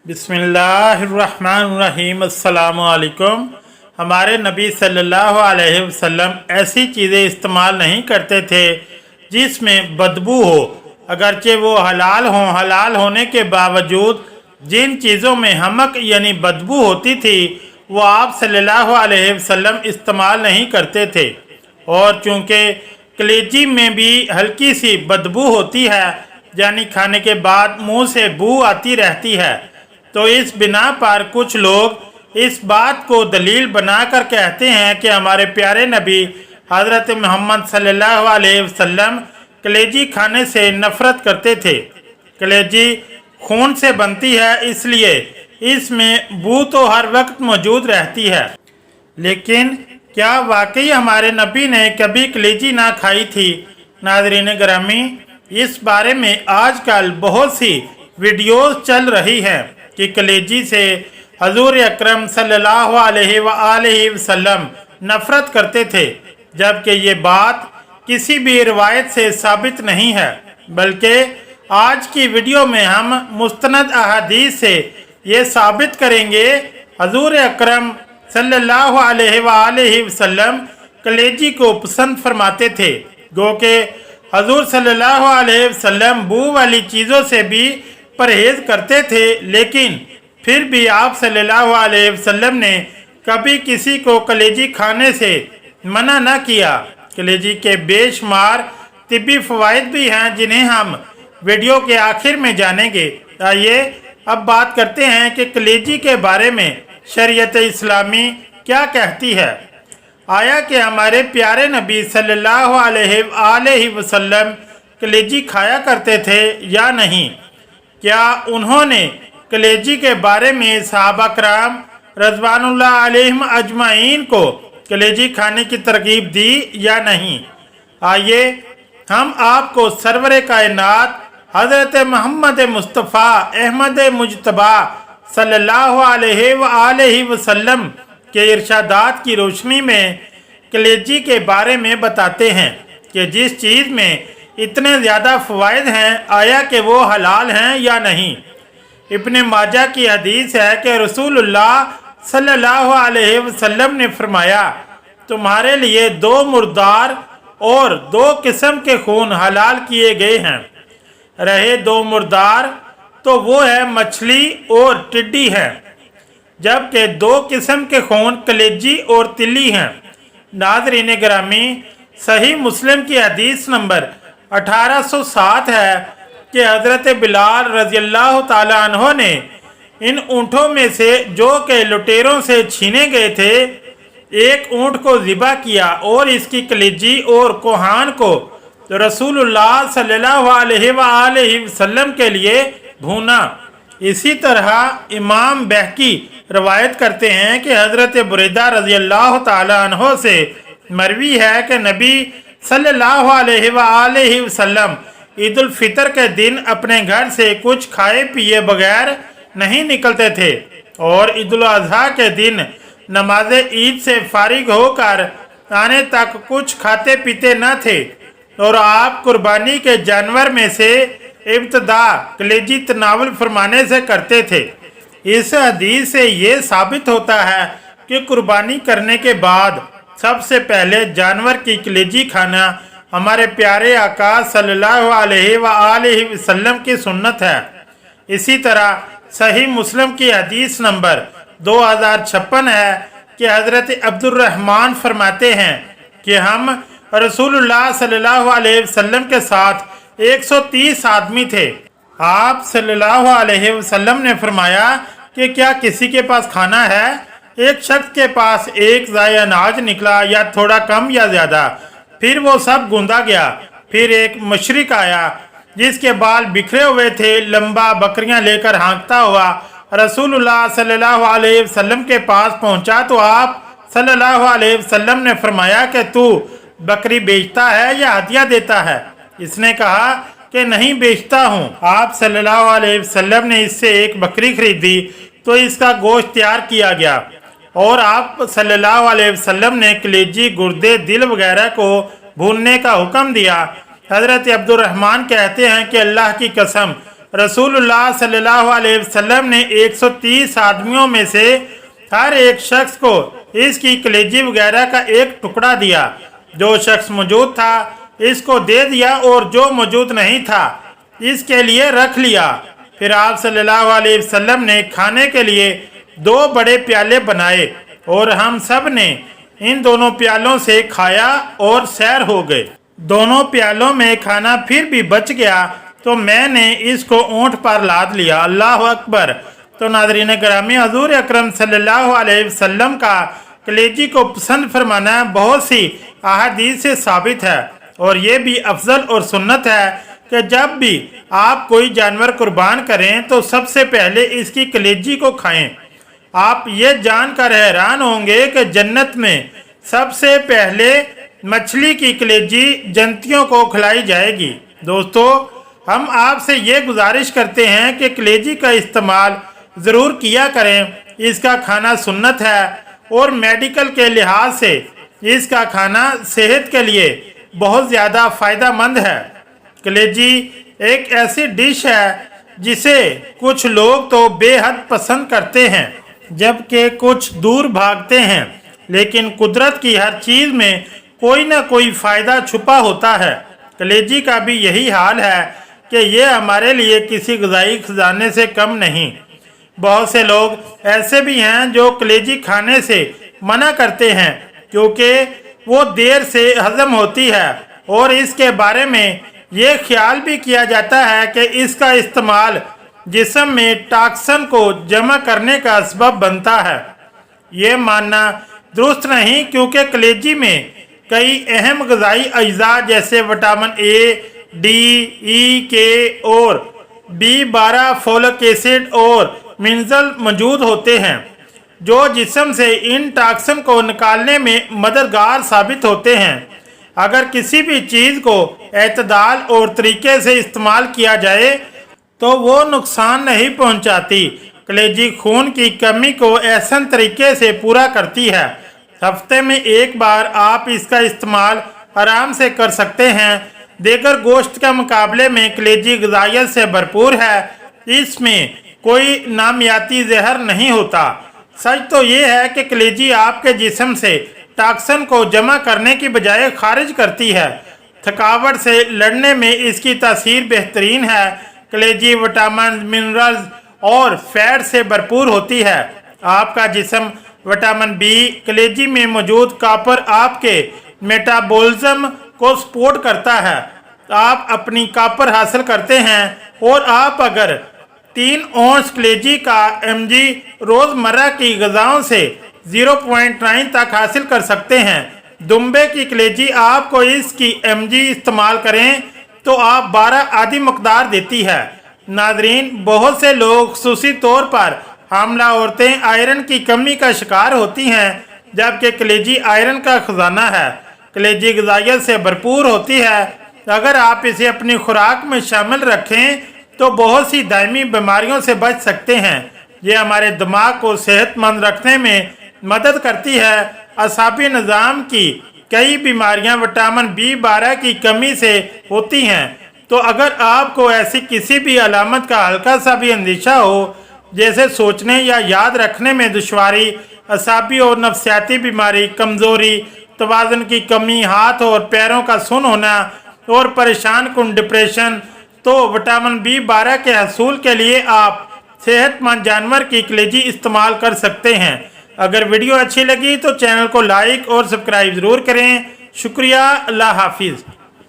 बिस्मिल्लाहिर्रहमानिर्रहीम। अस्सलामुअलैकुम। हमारे नबी सल्लल्लाहु अलैहि वसल्लम ऐसी चीज़ें इस्तेमाल नहीं करते थे जिसमें बदबू हो, अगरचे वो हलाल हों। हलाल होने के बावजूद जिन चीज़ों में हमक यानी बदबू होती थी वो आप सल्लल्लाहु अलैहि वसल्लम इस्तेमाल नहीं करते थे। और चूँकि कलेजी में भी हल्की सी बदबू होती है, यानी खाने के बाद मुंह से बू आती रहती है, तो इस बिना पर कुछ लोग इस बात को दलील बनाकर कहते हैं कि हमारे प्यारे नबी हज़रत मोहम्मद सल्लल्लाहु अलैहि वसल्लम कलेजी खाने से नफ़रत करते थे। कलेजी खून से बनती है, इसलिए इसमें बू तो हर वक्त मौजूद रहती है। लेकिन क्या वाकई हमारे नबी ने कभी कलेजी ना खाई थी? नाज़रीन गिरामी, इस बारे में आजकल बहुत सी वीडियोस चल रही हैं कि कलेजी से हजूर अकरम सल्लल्लाहु अलैहि वसल्लम नफ़रत करते थे, जबकि ये बात किसी भी रिवायत से साबित नहीं है। बल्कि आज की वीडियो में हम मुस्तनद अहादीस से ये साबित करेंगे हजूर अकरम सल्लल्लाहु अलैहि वसल्लम कलेजी को पसंद फरमाते थे। गो के हजूर सल्लल्लाहु अलैहि वसल्लम बू वाली चीज़ों से भी परहेज करते थे, लेकिन फिर भी आप सल्लल्लाहु अलैहि वसल्लम ने कभी किसी को कलेजी खाने से मना न किया। कलेजी के बेशुमार तिब्बी फ़वाइद भी हैं जिन्हें हम वीडियो के आखिर में जानेंगे। आइए अब बात करते हैं कि कलेजी के बारे में शरीयत इस्लामी क्या कहती है। आया कि हमारे प्यारे नबी सल्लल्लाहु अलैहि वसल्लम कलेजी खाया करते थे या नहीं? क्या उन्होंने कलेजी के बारे में सहाबा कराम रज़वानुल्लाह अलैहिम अजमाइन को कलेजी खाने की तरगीब दी या नहीं? आइए हम आपको सरवर कायनात हज़रत मोहम्मद मुस्तफ़ा अहमद मुजतबा सल्लल्लाहु अलैहि वसल्लम के इरशादात की रोशनी में कलेजी के बारे में बताते हैं कि जिस चीज़ में इतने ज़्यादा फ़वाइद हैं, आया कि वो हलाल हैं या नहीं। इब्ने माजा की हदीस है कि रसूलुल्लाह सल्लल्लाहु अलैहि वसल्लम ने फरमाया, तुम्हारे लिए दो मुर्दार और दो किस्म के खून हलाल किए गए हैं। रहे दो मुर्दार तो वो है मछली और टिड्डी है, जबकि दो किस्म के खून कलेजी और तिल्ली हैं। नाज़रीन गिरामी, सही मुस्लिम की हदीस नंबर 1807 है कि हज़रत बिलाल रज़ियल्लाहु ताला अन्हो ने इन ऊँटों में से जो कि लुटेरों से छीने गए थे, एक ऊँट को ज़िबा किया और इसकी कलेजी और कोहान को रसूलुल्लाह सल्लल्लाहु अलैहि वसल्लम के लिए भूना। इसी तरह इमाम बहकी रवायत करते हैं कि हज़रत बुरैदा रज़ियल्लाहु ताला अन्हो से मरवी है कि नबी सल्लल्लाहु अलैहि वसल्लम ईद उल फितर के दिन अपने घर से कुछ खाए पिए बगैर नहीं निकलते थे और ईद उल अज़हा के दिन नमाज ईद से फारिग होकर आने तक कुछ खाते पीते न थे। और आप कुर्बानी के जानवर में से इब्तदा कलेजी तनावुल फरमाने से करते थे। इस हदीस से ये साबित होता है कि कुर्बानी करने के बाद सबसे पहले जानवर की कलेजी खाना हमारे प्यारे आका सल्लल्लाहु अलैहि वसल्लम की सुन्नत है। इसी तरह सही मुस्लिम की हदीस नंबर 2056 है कि हज़रत अब्दुर्रहमान फरमाते हैं कि हम रसूलुल्लाह सल्लल्लाहु अलैहि वसल्लम के साथ 130 आदमी थे। आप सल्लल्लाहु अलैहि वसल्लम ने फरमाया कि क्या किसी के पास खाना है? एक शख्स के पास एक ज़ाय अनाज निकला, या थोड़ा कम या ज़्यादा, फिर वो सब गूंदा गया। फिर एक मुशरिक आया जिसके बाल बिखरे हुए थे, लंबा बकरियां लेकर हाँकता हुआ रसूलुल्लाह सल्लल्लाहु अलैहि वसल्लम के पास पहुंचा तो आप सल्लल्लाहु अलैहि वसल्लम ने फरमाया कि तू बकरी बेचता है या हदिया देता है? इसने कहा कि नहीं बेचता हूँ। आप सल्लल्लाहु अलैहि वसल्लम ने इससे एक बकरी खरीदी तो इसका गोश्त तैयार किया गया और आप सल्लल्लाहु अलैहि वसल्लम ने कलेजी, गुर्दे, दिल वगैरह को भूनने का हुक्म दिया। हज़रत अब्दुर्रहमान कहते हैं कि अल्लाह की कसम, रसूलुल्लाह सल्लल्लाहु अलैहि वसल्लम ने 130 आदमियों में से हर एक शख्स को इसकी कलेजी वगैरह का एक टुकड़ा दिया। जो शख्स मौजूद था इसको दे दिया और जो मौजूद नहीं था इसके लिए रख लिया। फिर आप सल्लल्लाहु अलैहि वसल्लम ने खाने के लिए 2 बड़े प्याले बनाए और हम सब ने इन दोनों प्यालों से खाया और सैर हो गए। दोनों प्यालों में खाना फिर भी बच गया तो मैंने इसको ऊँट पर लाद लिया। अल्लाह अकबर। तो नाज़रीन गिरामी, हजूर अकरम सल्लल्लाहु अलैहि वसल्लम का कलेजी को पसंद फरमाना बहुत सी अहादीस से साबित है और ये भी अफजल और सुन्नत है कि जब भी आप कोई जानवर कुर्बान करें तो सबसे पहले इसकी कलेजी को खाएं। आप ये जानकर हैरान होंगे कि जन्नत में सबसे पहले मछली की कलेजी जंतियों को खिलाई जाएगी। दोस्तों, हम आपसे ये गुजारिश करते हैं कि कलेजी का इस्तेमाल ज़रूर किया करें। इसका खाना सुन्नत है और मेडिकल के लिहाज से इसका खाना सेहत के लिए बहुत ज़्यादा फ़ायदा मंद है। कलेजी एक ऐसी डिश है जिसे कुछ लोग तो बेहद पसंद करते हैं जबकि कुछ दूर भागते हैं, लेकिन कुदरत की हर चीज़ में कोई ना कोई फ़ायदा छुपा होता है। कलेजी का भी यही हाल है कि ये हमारे लिए किसी ग़िज़ाई खजाने से कम नहीं। बहुत से लोग ऐसे भी हैं जो कलेजी खाने से मना करते हैं क्योंकि वो देर से हजम होती है और इसके बारे में ये ख्याल भी किया जाता है कि इसका इस्तेमाल जिस्म में टॉक्सिन को जमा करने का सबब बनता है। ये मानना दुरुस्त नहीं क्योंकि कलेजी में कई अहम ग़िज़ाई अज्जा जैसे विटामिन ए, डी, ई, के और B12 फोलिक एसिड और मिनरल मौजूद होते हैं जो जिस्म से इन टॉक्सिन को निकालने में मददगार साबित होते हैं। अगर किसी भी चीज़ को एतदाल और तरीके से इस्तेमाल किया जाए तो वो नुकसान नहीं पहुंचाती। कलेजी खून की कमी को ऐसा तरीके से पूरा करती है। हफ्ते में एक बार आप इसका इस्तेमाल आराम से कर सकते हैं। दीगर गोश्त के मुकाबले में कलेजी ग़िज़ाइयत से भरपूर है। इसमें कोई नामियाती जहर नहीं होता। सच तो ये है कि कलेजी आपके जिस्म से टॉक्सिन को जमा करने की बजाय खारिज करती है। थकावट से लड़ने में इसकी तासीर बेहतरीन है। कलेजी विटामिन, मिनरल्स और फैट से भरपूर होती है। आपका जिस्म विटामिन बी, कलेजी में मौजूद कॉपर आपके मेटाबॉलिज्म को सपोर्ट करता है। आप अपनी कॉपर हासिल करते हैं और आप अगर 3 औंस कलेजी का mg रोज़मर्रा की ग़िज़ाओं से 0.9 तक हासिल कर सकते हैं। दुम्बे की कलेजी आपको इसकी mg इस्तेमाल करें तो आप 12 आधी मकदार देती है। नाज़रीन, बहुत से लोग खुसूसी तौर पर हामला औरतें आयरन की कमी का शिकार होती हैं जबकि कलेजी आयरन का खजाना है। कलेजी ग़िज़ाइयत से भरपूर होती है। अगर आप इसे अपनी खुराक में शामिल रखें तो बहुत सी दायमी बीमारियों से बच सकते हैं। ये हमारे दिमाग को सेहतमंद रखने में मदद करती है। असाबी निज़ाम की कई बीमारियां विटामिन B12 की कमी से होती हैं। तो अगर आपको ऐसी किसी भी अलामत का हल्का सा भी अंदेशा हो जैसे सोचने या याद रखने में दुश्वारी, असाबी और नफ्सियाती बीमारी, कमज़ोरी, तवाज़ुन की कमी, हाथ और पैरों का सुन होना और परेशान कुन डिप्रेशन, तो विटामिन B12 के हसूल के लिए आप सेहतमंद जानवर की कलेजी इस्तेमाल कर सकते हैं। अगर वीडियो अच्छी लगी तो चैनल को लाइक और सब्सक्राइब ज़रूर करें। शुक्रिया। अल्लाह हाफिज़।